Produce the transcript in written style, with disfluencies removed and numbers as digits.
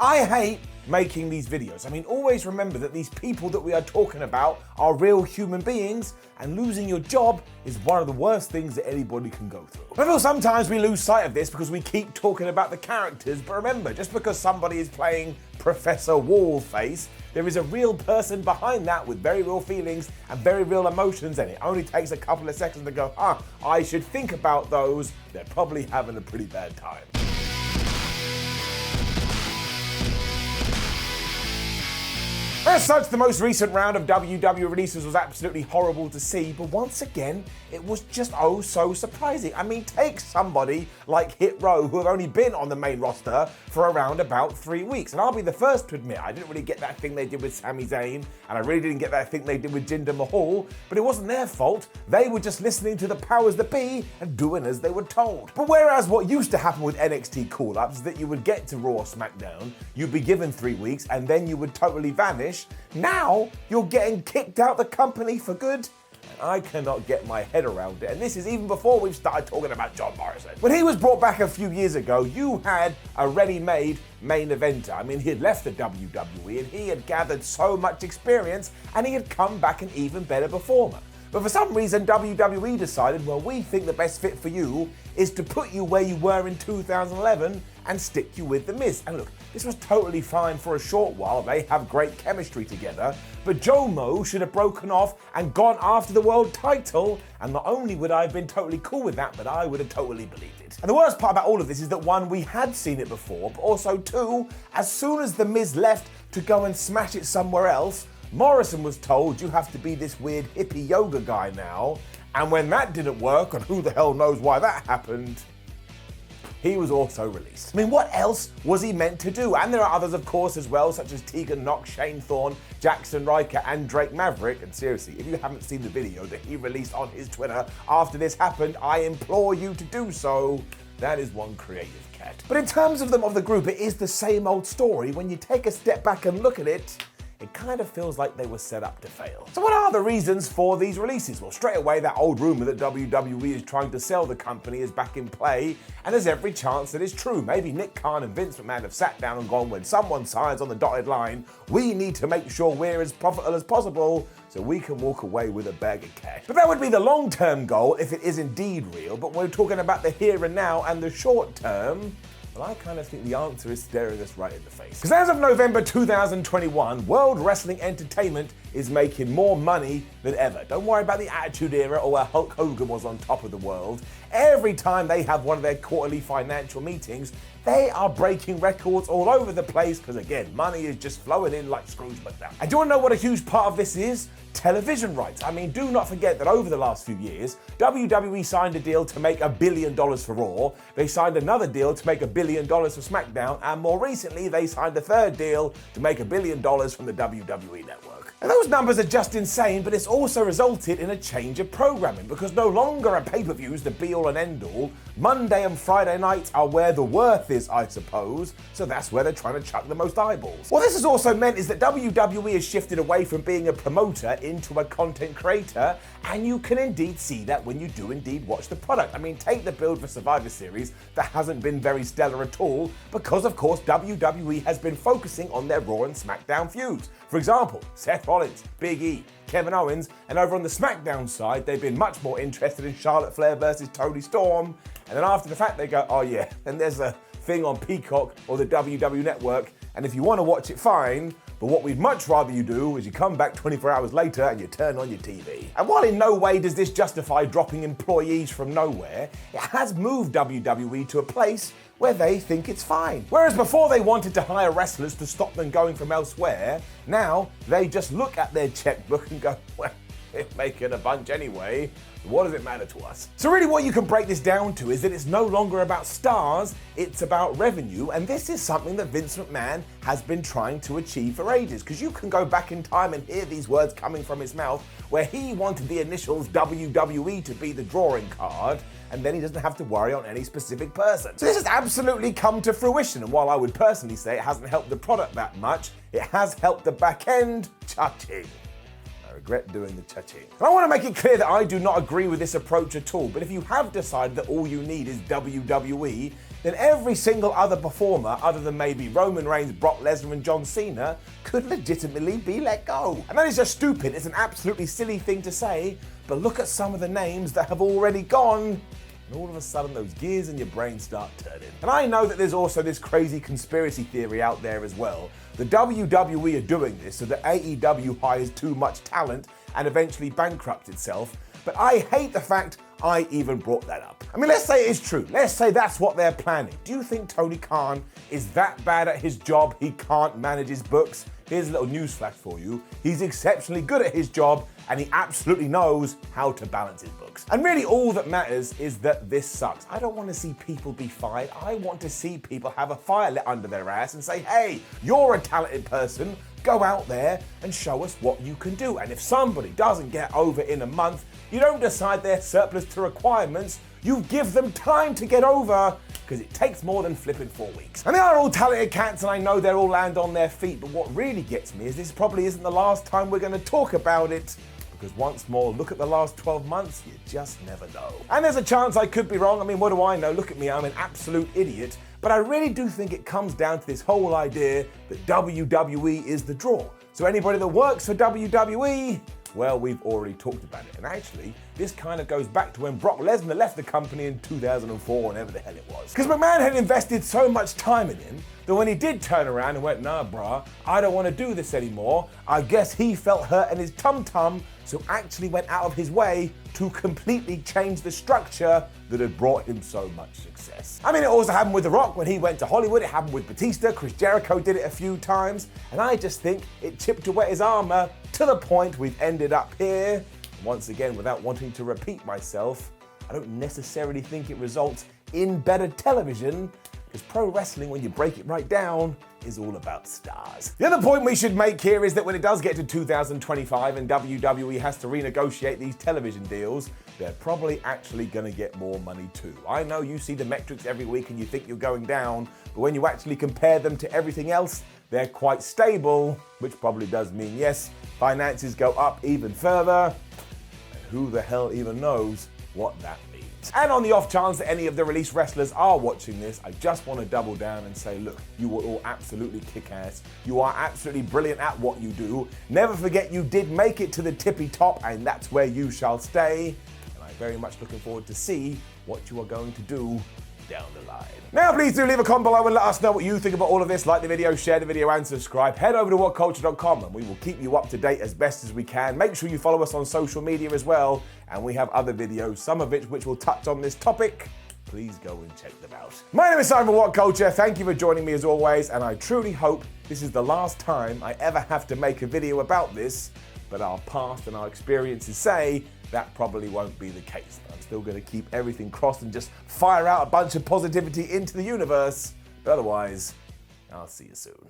I hate making these videos. I mean, always remember that these people that we are talking about are real human beings, and losing your job is one of the worst things that anybody can go through. I feel sometimes we lose sight of this because we keep talking about the characters, but remember, just because somebody is playing Professor Wallface, there is a real person behind that with very real feelings and very real emotions, and it only takes a couple of seconds to go, I should think about those. They're probably having a pretty bad time. As such, the most recent round of WWE releases was absolutely horrible to see, but once again, it was just oh so surprising. I mean, take somebody like Hit Row, who have only been on the main roster for around about 3 weeks. And I'll be the first to admit, I didn't really get that thing they did with Sami Zayn, and I really didn't get that thing they did with Jinder Mahal, but it wasn't their fault. They were just listening to the powers that be and doing as they were told. But whereas what used to happen with NXT call-ups is that you would get to Raw or SmackDown, you'd be given 3 weeks, and then you would totally vanish. Now, you're getting kicked out the company for good. And I cannot get my head around it. And this is even before we've started talking about John Morrison. When he was brought back a few years ago, you had a ready-made main eventer. I mean, he had left the WWE and he had gathered so much experience and he had come back an even better performer. But for some reason, WWE decided, well, we think the best fit for you is to put you where you were in 2011 and stick you with The Miz. And look, this was totally fine for a short while. They have great chemistry together. But Jomo should have broken off and gone after the world title. And not only would I have been totally cool with that, but I would have totally believed it. And the worst part about all of this is that one, we had seen it before, but also two, as soon as The Miz left to go and smash it somewhere else, Morrison was told you have to be this weird hippie yoga guy now, and when that didn't work, and who the hell knows why that happened, he was also released. I mean, what else was he meant to do? And there are others, of course, as well, such as Tegan Nox, Shane Thorne, Jackson Riker, and Drake Maverick. And seriously, if you haven't seen the video that he released on his Twitter after this happened, I implore you to do so. That is one creative cat. But in terms of the group, it is the same old story. When you take a step back and look at it, it kind of feels like they were set up to fail. So what are the reasons for these releases? Well, straight away, that old rumor that WWE is trying to sell the company is back in play, and there's every chance that it's true. Maybe Nick Khan and Vince McMahon have sat down and gone, when someone signs on the dotted line, we need to make sure we're as profitable as possible so we can walk away with a bag of cash. But that would be the long-term goal if it is indeed real, but we're talking about the here and now and the short term. Well, I kind of think the answer is staring us right in the face. Because as of November 2021, World Wrestling Entertainment is making more money than ever. Don't worry about the Attitude Era or where Hulk Hogan was on top of the world. Every time they have one of their quarterly financial meetings, they are breaking records all over the place because, again, money is just flowing in like Scrooge McDuck. And do you want to know what a huge part of this is? Television rights. I mean, do not forget that over the last few years, WWE signed a deal to make $1 billion for Raw, they signed another deal to make $1 billion for SmackDown, and more recently, they signed a third deal to make $1 billion from the WWE Network. And those numbers are just insane, but it's also resulted in a change of programming, because no longer are pay-per-views the be-all and end-all. Monday and Friday nights are where the worth is, I suppose, so that's where they're trying to chuck the most eyeballs. What this has also meant is that WWE has shifted away from being a promoter into a content creator, and you can indeed see that when you do indeed watch the product. I mean, take the build for Survivor Series that hasn't been very stellar at all, because of course WWE has been focusing on their Raw and SmackDown feuds. For example, Seth Rollins, Big E, Kevin Owens, and over on the SmackDown side, they've been much more interested in Charlotte Flair versus Toni Storm, and then after the fact they go, oh yeah, and there's a thing on Peacock or the WWE Network, and if you want to watch it, fine, but what we'd much rather you do is you come back 24 hours later and you turn on your TV. And while in no way does this justify dropping employees from nowhere, it has moved WWE to a place where they think it's fine. Whereas before they wanted to hire wrestlers to stop them going from elsewhere, now they just look at their checkbook and go, well, they're making a bunch anyway. What does it matter to us? So really what you can break this down to is that it's no longer about stars, it's about revenue, and this is something that Vince McMahon has been trying to achieve for ages, because you can go back in time and hear these words coming from his mouth where he wanted the initials WWE to be the drawing card, and then he doesn't have to worry on any specific person. So this has absolutely come to fruition, and while I would personally say it hasn't helped the product that much, it has helped the back end. Cha-ching. I regret doing the cha-ching. And I want to make it clear that I do not agree with this approach at all, but if you have decided that all you need is WWE, then every single other performer, other than maybe Roman Reigns, Brock Lesnar and John Cena, could legitimately be let go. And that is just stupid. It's an absolutely silly thing to say, but look at some of the names that have already gone. And all of a sudden those gears in your brain start turning. And I know that there's also this crazy conspiracy theory out there as well. The WWE are doing this so that AEW hires too much talent and eventually bankrupts itself. But I hate the fact I even brought that up. I mean, let's say it's true. Let's say that's what they're planning. Do you think Tony Khan is that bad at his job he can't manage his books? Here's a little newsflash for you. He's exceptionally good at his job and he absolutely knows how to balance his books. And really all that matters is that this sucks. I don't want to see people be fired. I want to see people have a fire lit under their ass and say, hey, you're a talented person. Go out there and show us what you can do. And if somebody doesn't get over in a month, you don't decide they're surplus to requirements. You give them time to get over, because it takes more than flipping 4 weeks. And they are all talented cats, and I know they'll all land on their feet, but what really gets me is this probably isn't the last time we're going to talk about it. Because once more, look at the last 12 months, you just never know. And there's a chance I could be wrong. I mean, what do I know? Look at me, I'm an absolute idiot. But I really do think it comes down to this whole idea that WWE is the draw. So anybody that works for WWE, well, we've already talked about it. And actually, this kind of goes back to when Brock Lesnar left the company in 2004, whenever the hell it was. Because McMahon had invested so much time in him that when he did turn around and went, nah, brah, I don't want to do this anymore, I guess he felt hurt in his tum-tum, so actually went out of his way to completely change the structure that had brought him so much success. I mean, it also happened with The Rock when he went to Hollywood, it happened with Batista, Chris Jericho did it a few times, and I just think it chipped away his armor to the point we've ended up here. Once again, without wanting to repeat myself, I don't necessarily think it results in better television, because pro wrestling, when you break it right down, is all about stars. The other point we should make here is that when it does get to 2025 and WWE has to renegotiate these television deals, they're probably actually gonna get more money too. I know you see the metrics every week and you think you're going down, but when you actually compare them to everything else, they're quite stable, which probably does mean, yes, finances go up even further, and who the hell even knows what that means. And on the off chance that any of the released wrestlers are watching this, I just want to double down and say, look, you were all absolutely kick-ass. You are absolutely brilliant at what you do. Never forget you did make it to the tippy top, and that's where you shall stay. And I'm very much looking forward to see what you are going to do down the line. Now, please do leave a comment below and let us know what you think about all of this. Like the video, share the video, and subscribe. Head over to whatculture.com and we will keep you up to date as best as we can. Make sure you follow us on social media as well. And we have other videos, some of which will touch on this topic. Please go and check them out. My name is Simon What Culture. Thank you for joining me as always. And I truly hope this is the last time I ever have to make a video about this. But our past and our experiences say that probably won't be the case. I'm still going to keep everything crossed and just fire out a bunch of positivity into the universe. But otherwise, I'll see you soon.